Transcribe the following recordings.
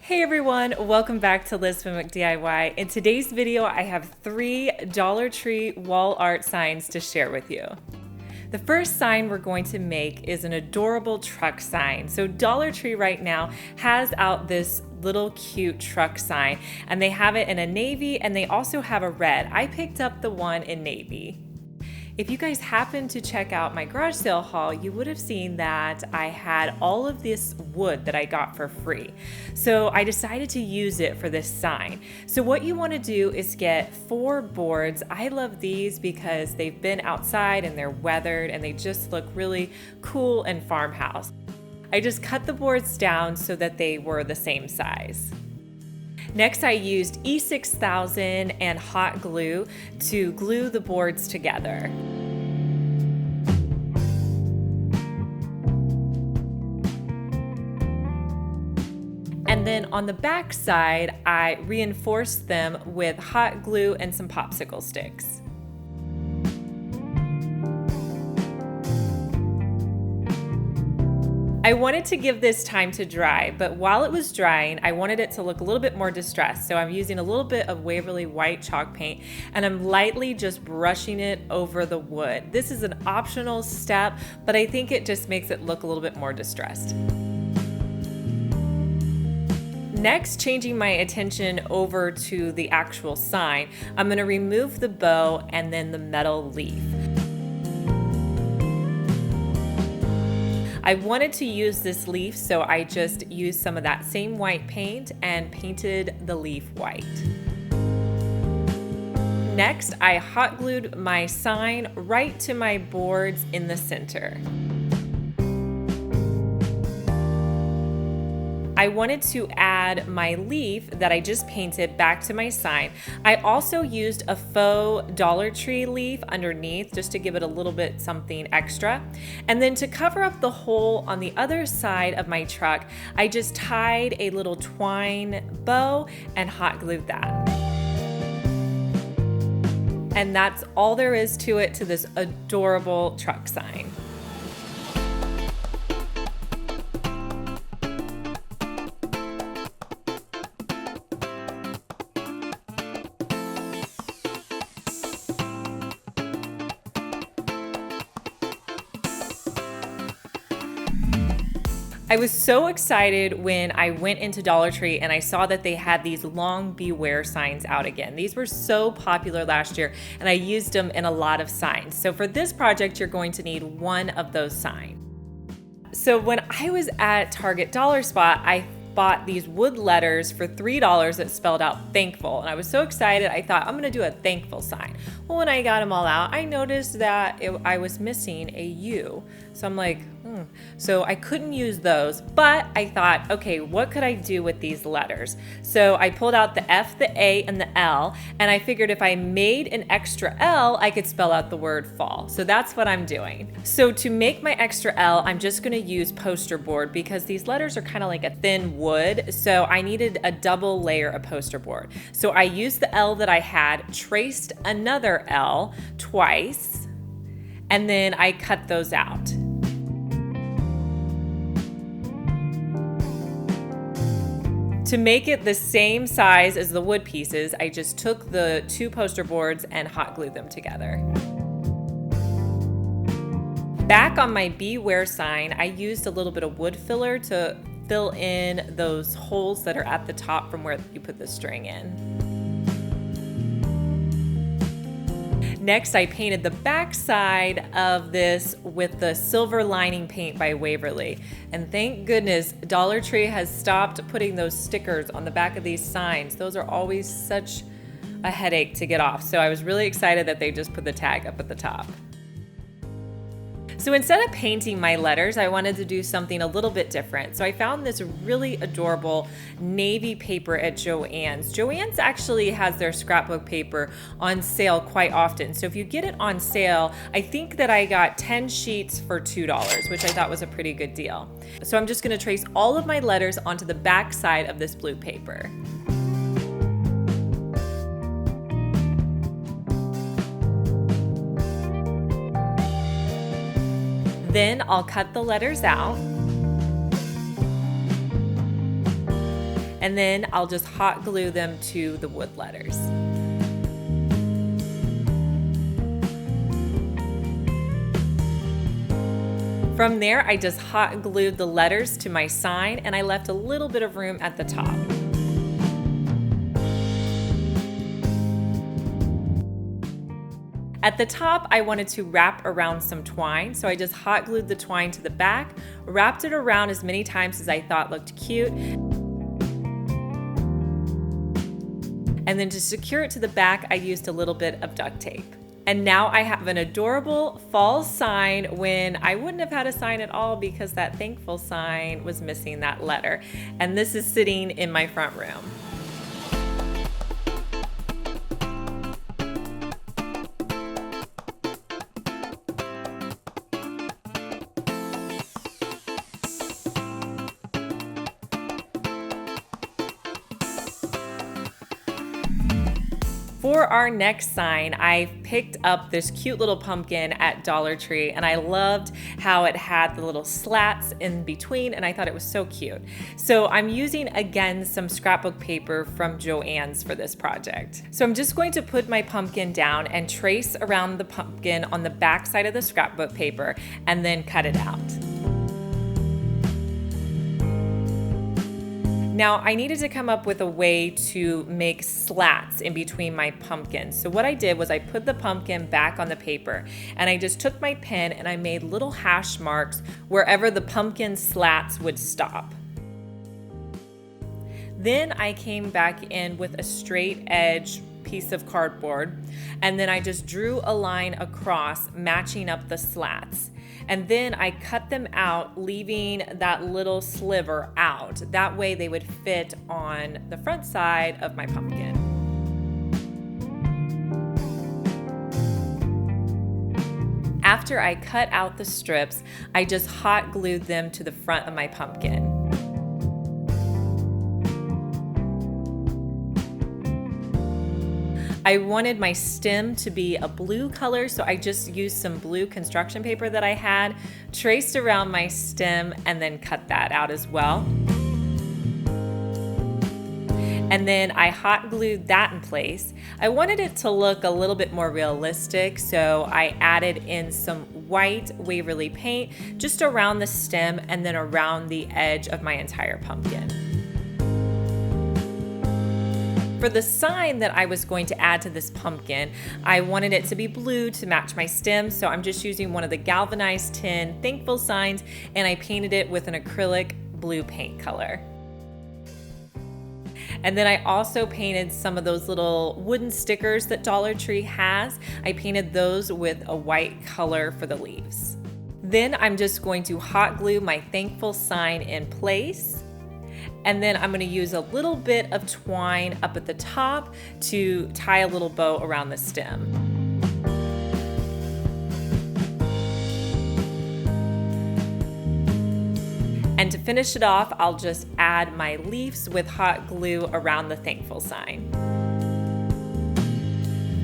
Hey everyone, welcome back to lizfenwickdiy. In today's video, I have 3 Dollar Tree wall art signs to share with you. The first sign we're going to make is an adorable truck sign. So Dollar Tree right now has out this little cute truck sign, and they have it in a navy and they also have a red. I picked up the one in navy. If you guys happened to check out my garage sale haul, you would have seen that I had all of this wood that I got for free. So I decided to use it for this sign. So what you want to do is get 4 boards. I love these because they've been outside and they're weathered and they just look really cool and farmhouse. I just cut the boards down so that they were the same size. Next, I used E6000 and hot glue to glue the boards together. And then on the back side, I reinforced them with hot glue and some popsicle sticks. I wanted to give this time to dry, but while it was drying, I wanted it to look a little bit more distressed. So I'm using a little bit of Waverly white chalk paint and I'm lightly just brushing it over the wood. This is an optional step, but I think it just makes it look a little bit more distressed. Next, changing my attention over to the actual sign, I'm going to remove the bow and then the metal leaf. I wanted to use this leaf, so I just used some of that same white paint and painted the leaf white. Next, I hot glued my sign right to my boards in the center. I wanted to add my leaf that I just painted back to my sign. I also used a faux Dollar Tree leaf underneath just to give it a little bit something extra. And then to cover up the hole on the other side of my truck, I just tied a little twine bow and hot glued that. And that's all there is to it, to this adorable truck sign. I was so excited when I went into Dollar Tree and I saw that they had these long beware signs out again. These were so popular last year and I used them in a lot of signs. So for this project, you're going to need one of those signs. So when I was at Target Dollar Spot, I bought these wood letters for $3 that spelled out thankful. And I was so excited, I thought I'm gonna do a thankful sign. Well, when I got them all out, I noticed that I was missing a U. So I'm like, So I couldn't use those, but I thought, okay, what could I do with these letters? So I pulled out the F, the A, and the L, and I figured if I made an extra L, I could spell out the word fall. So that's what I'm doing. So to make my extra L, I'm just gonna use poster board because these letters are kind of like a thin wood, so I needed a double layer of poster board. So I used the L that I had, traced another L twice, and then I cut those out. To make it the same size as the wood pieces, I just took the 2 poster boards and hot glued them together. Back on my beware sign, I used a little bit of wood filler to fill in those holes that are at the top from where you put the string in. Next, I painted the back side of this with the silver lining paint by Waverly. And thank goodness Dollar Tree has stopped putting those stickers on the back of these signs. Those are always such a headache to get off. So I was really excited that they just put the tag up at the top. So instead of painting my letters, I wanted to do something a little bit different. So I found this really adorable navy paper at Joann's. Joann's actually has their scrapbook paper on sale quite often. So if you get it on sale, I think that I got 10 sheets for $2, which I thought was a pretty good deal. So I'm just gonna trace all of my letters onto the back side of this blue paper. Then I'll cut the letters out. and then I'll just hot glue them to the wood letters. From there, I just hot glued the letters to my sign, and I left a little bit of room at the top. At the top, I wanted to wrap around some twine, so I just hot glued the twine to the back, wrapped it around as many times as I thought looked cute, and then to secure it to the back, I used a little bit of duct tape. And now I have an adorable fall sign when I wouldn't have had a sign at all because that thankful sign was missing that letter. And this is sitting in my front room. For our next sign, I picked up this cute little pumpkin at Dollar Tree, and I loved how it had the little slats in between, and I thought it was so cute. So I'm using, again, some scrapbook paper from Joann's for this project. So I'm just going to put my pumpkin down and trace around the pumpkin on the back side of the scrapbook paper, and then cut it out. Now, I needed to come up with a way to make slats in between my pumpkins. So what I did was I put the pumpkin back on the paper, and I just took my pen and I made little hash marks wherever the pumpkin slats would stop. Then I came back in with a straight edge piece of cardboard, and then I just drew a line across matching up the slats. And then I cut them out, leaving that little sliver out. That way they would fit on the front side of my pumpkin. After I cut out the strips, I just hot glued them to the front of my pumpkin. I wanted my stem to be a blue color, so I just used some blue construction paper that I had, traced around my stem, and then cut that out as well. And then I hot glued that in place. I wanted it to look a little bit more realistic, so I added in some white Waverly paint just around the stem and then around the edge of my entire pumpkin. For the sign that I was going to add to this pumpkin, I wanted it to be blue to match my stem, so I'm just using one of the galvanized tin thankful signs, and I painted it with an acrylic blue paint color. And then I also painted some of those little wooden stickers that Dollar Tree has. I painted those with a white color for the leaves. Then I'm just going to hot glue my thankful sign in place. And then I'm going to use a little bit of twine up at the top to tie a little bow around the stem. And to finish it off, I'll just add my leaves with hot glue around the thankful sign.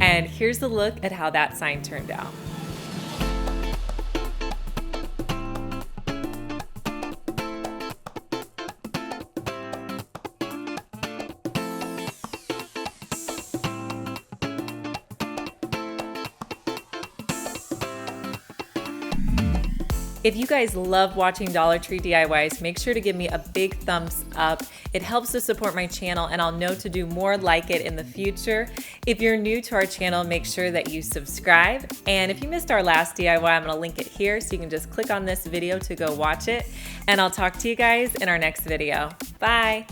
And here's a look at how that sign turned out. If you guys love watching Dollar Tree DIYs, make sure to give me a big thumbs up. It helps to support my channel, and I'll know to do more like it in the future. If you're new to our channel, make sure that you subscribe. And if you missed our last DIY, I'm gonna link it here so you can just click on this video to go watch it. And I'll talk to you guys in our next video. Bye.